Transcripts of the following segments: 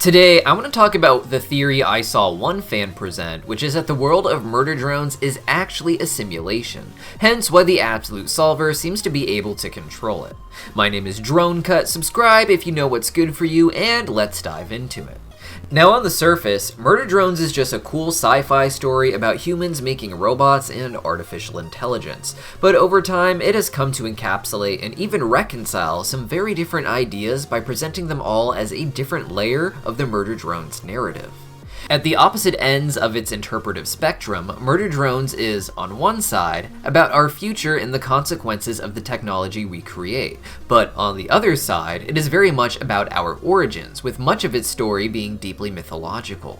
Today, I want to talk about the theory I saw one fan present, which is that the world of murder drones is actually a simulation, hence why the Absolute Solver seems to be able to control it. My name is DroneCut, subscribe if you know what's good for you, and let's dive into it. Now on the surface, Murder Drones is just a cool sci-fi story about humans making robots and artificial intelligence, but over time it has come to encapsulate and even reconcile some very different ideas by presenting them all as a different layer of the Murder Drones narrative. At the opposite ends of its interpretive spectrum, Murder Drones is, on one side, about our future and the consequences of the technology we create, but on the other side, it is very much about our origins, with much of its story being deeply mythological.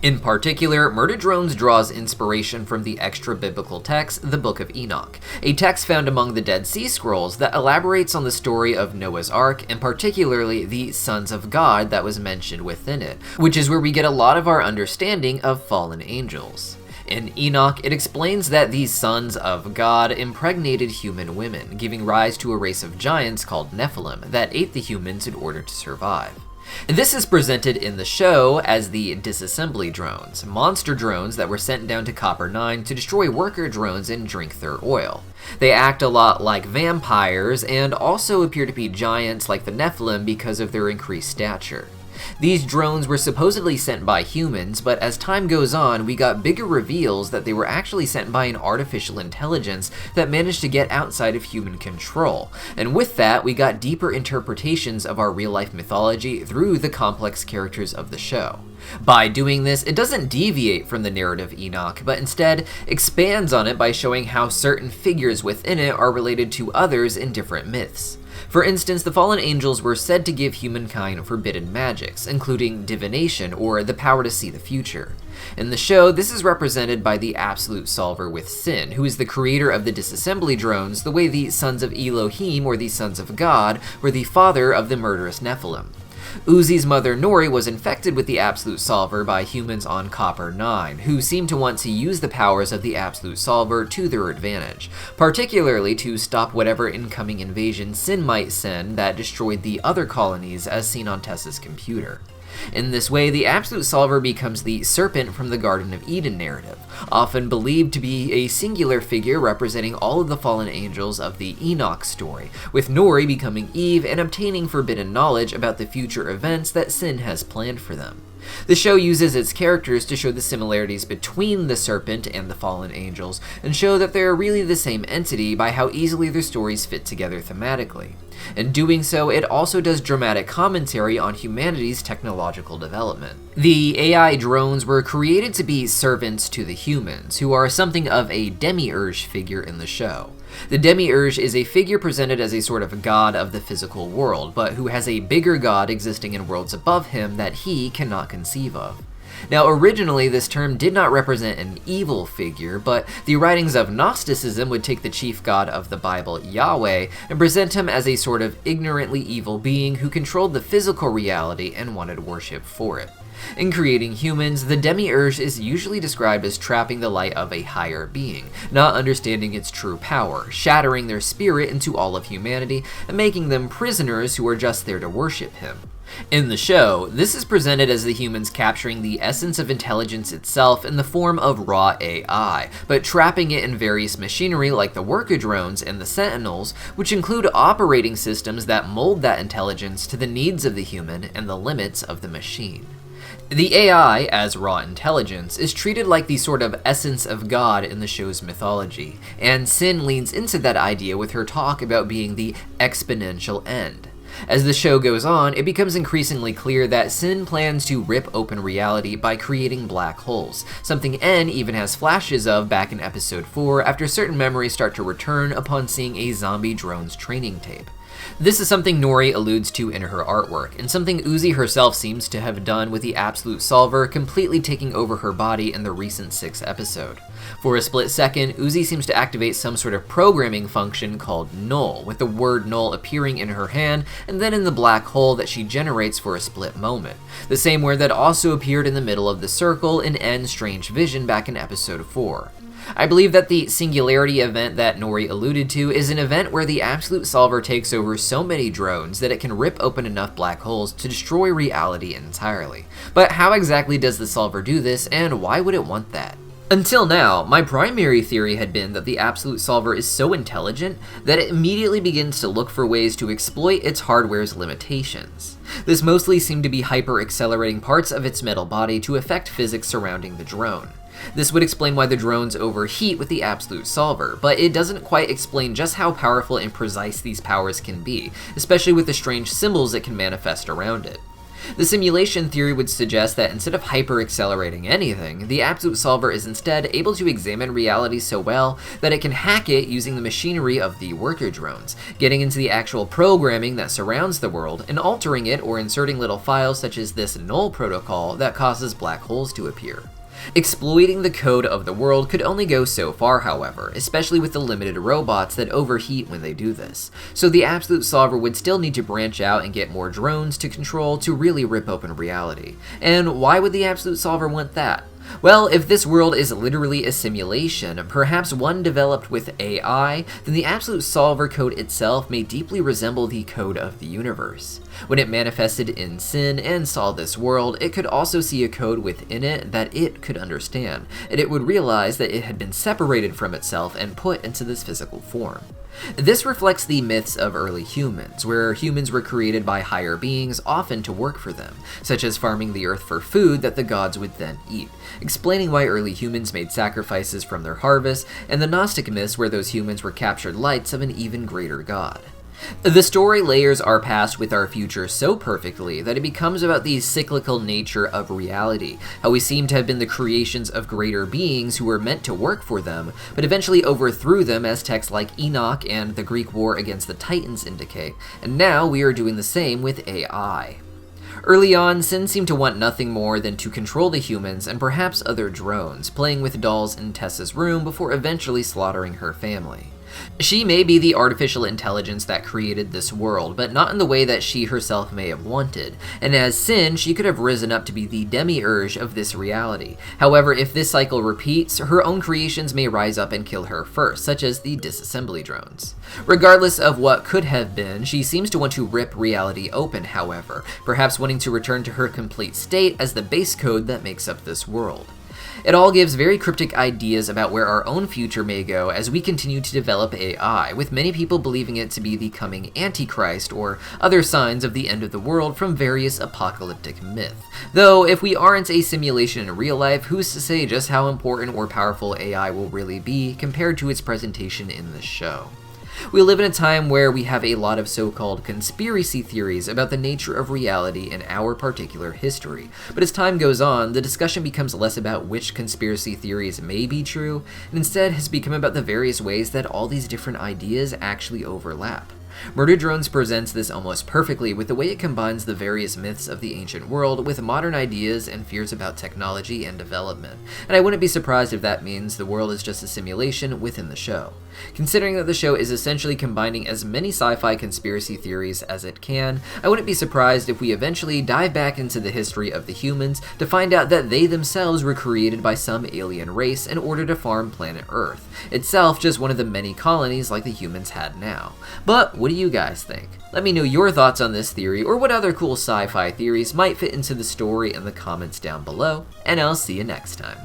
In particular, Murder Drones draws inspiration from the extra-biblical text, the Book of Enoch, a text found among the Dead Sea Scrolls that elaborates on the story of Noah's Ark, and particularly the sons of God that was mentioned within it, which is where we get a lot of our understanding of fallen angels. In Enoch, it explains that these sons of God impregnated human women, giving rise to a race of giants called Nephilim that ate the humans in order to survive. This is presented in the show as the disassembly drones, monster drones that were sent down to Copper 9 to destroy worker drones and drink their oil. They act a lot like vampires and also appear to be giants like the Nephilim because of their increased stature. These drones were supposedly sent by humans, but as time goes on, we got bigger reveals that they were actually sent by an artificial intelligence that managed to get outside of human control. And with that, we got deeper interpretations of our real-life mythology through the complex characters of the show. By doing this, it doesn't deviate from the narrative Enoch, but instead expands on it by showing how certain figures within it are related to others in different myths. For instance, the fallen angels were said to give humankind forbidden magics, including divination or the power to see the future. In the show, this is represented by the Absolute Solver with CYN, who is the creator of the disassembly drones, the way the sons of Elohim or the sons of God were the father of the murderous Nephilim. Uzi's mother Nori was infected with the Absolute Solver by humans on Copper 9, who seemed to want to use the powers of the Absolute Solver to their advantage, particularly to stop whatever incoming invasion CYN might send that destroyed the other colonies as seen on Tessa's computer. In this way, the Absolute Solver becomes the serpent from the Garden of Eden narrative, often believed to be a singular figure representing all of the fallen angels of the Enoch story, with Nori becoming Eve and obtaining forbidden knowledge about the future events that CYN has planned for them. The show uses its characters to show the similarities between the serpent and the fallen angels, and show that they are really the same entity by how easily their stories fit together thematically. In doing so, it also does dramatic commentary on humanity's technological development. The AI drones were created to be servants to the humans, who are something of a demiurge figure in the show. The demiurge is a figure presented as a sort of god of the physical world, but who has a bigger god existing in worlds above him that he cannot conceive of. Now, originally, this term did not represent an evil figure, but the writings of Gnosticism would take the chief god of the Bible, Yahweh, and present him as a sort of ignorantly evil being who controlled the physical reality and wanted worship for it. In creating humans, the demiurge is usually described as trapping the light of a higher being, not understanding its true power, shattering their spirit into all of humanity, and making them prisoners who are just there to worship him. In the show, this is presented as the humans capturing the essence of intelligence itself in the form of raw AI, but trapping it in various machinery like the worker drones and the sentinels, which include operating systems that mold that intelligence to the needs of the human and the limits of the machine. The AI, as raw intelligence, is treated like the sort of essence of God in the show's mythology, and CYN leans into that idea with her talk about being the exponential end. As the show goes on, it becomes increasingly clear that CYN plans to rip open reality by creating black holes, something N even has flashes of back in episode 4 after certain memories start to return upon seeing a zombie drone's training tape. This is something Nori alludes to in her artwork, and something Uzi herself seems to have done with the Absolute Solver completely taking over her body in the recent 6th episode. For a split second, Uzi seems to activate some sort of programming function called null, with the word null appearing in her hand and then in the black hole that she generates for a split moment, the same word that also appeared in the middle of the circle in N's strange vision back in episode 4. I believe that the singularity event that Nori alluded to is an event where the Absolute Solver takes over so many drones that it can rip open enough black holes to destroy reality entirely. But how exactly does the Solver do this, and why would it want that? Until now, my primary theory had been that the Absolute Solver is so intelligent that it immediately begins to look for ways to exploit its hardware's limitations. This mostly seemed to be hyper-accelerating parts of its metal body to affect physics surrounding the drone. This would explain why the drones overheat with the Absolute Solver, but it doesn't quite explain just how powerful and precise these powers can be, especially with the strange symbols it can manifest around it. The simulation theory would suggest that instead of hyper-accelerating anything, the Absolute Solver is instead able to examine reality so well that it can hack it using the machinery of the worker drones, getting into the actual programming that surrounds the world and altering it or inserting little files such as this null protocol that causes black holes to appear. Exploiting the code of the world could only go so far, however, especially with the limited robots that overheat when they do this. So the Absolute Solver would still need to branch out and get more drones to control to really rip open reality. And why would the Absolute Solver want that? Well, if this world is literally a simulation, perhaps one developed with AI, then the Absolute Solver code itself may deeply resemble the code of the universe. When it manifested in CYN and saw this world, it could also see a code within it that it could understand, and it would realize that it had been separated from itself and put into this physical form. This reflects the myths of early humans, where humans were created by higher beings often to work for them, such as farming the earth for food that the gods would then eat, explaining why early humans made sacrifices from their harvests, and the Gnostic myths where those humans were captured lights of an even greater god. The story layers our past with our future so perfectly that it becomes about the cyclical nature of reality, how we seem to have been the creations of greater beings who were meant to work for them, but eventually overthrew them as texts like Enoch and the Greek war against the Titans indicate, and now we are doing the same with AI. Early on, CYN seemed to want nothing more than to control the humans and perhaps other drones, playing with dolls in Tessa's room before eventually slaughtering her family. She may be the artificial intelligence that created this world, but not in the way that she herself may have wanted, and as CYN, she could have risen up to be the demiurge of this reality. However, if this cycle repeats, her own creations may rise up and kill her first, such as the disassembly drones. Regardless of what could have been, she seems to want to rip reality open, however, perhaps wanting to return to her complete state as the base code that makes up this world. It all gives very cryptic ideas about where our own future may go as we continue to develop AI, with many people believing it to be the coming Antichrist or other signs of the end of the world from various apocalyptic myth. Though, if we aren't a simulation in real life, who's to say just how important or powerful AI will really be compared to its presentation in this show? We live in a time where we have a lot of so-called conspiracy theories about the nature of reality in our particular history, but as time goes on, the discussion becomes less about which conspiracy theories may be true, and instead has become about the various ways that all these different ideas actually overlap. Murder Drones presents this almost perfectly with the way it combines the various myths of the ancient world with modern ideas and fears about technology and development, and I wouldn't be surprised if that means the world is just a simulation within the show. Considering that the show is essentially combining as many sci-fi conspiracy theories as it can, I wouldn't be surprised if we eventually dive back into the history of the humans to find out that they themselves were created by some alien race in order to farm planet Earth, itself just one of the many colonies like the humans had now. But what do you guys think? Let me know your thoughts on this theory or what other cool sci-fi theories might fit into the story in the comments down below, and I'll see you next time.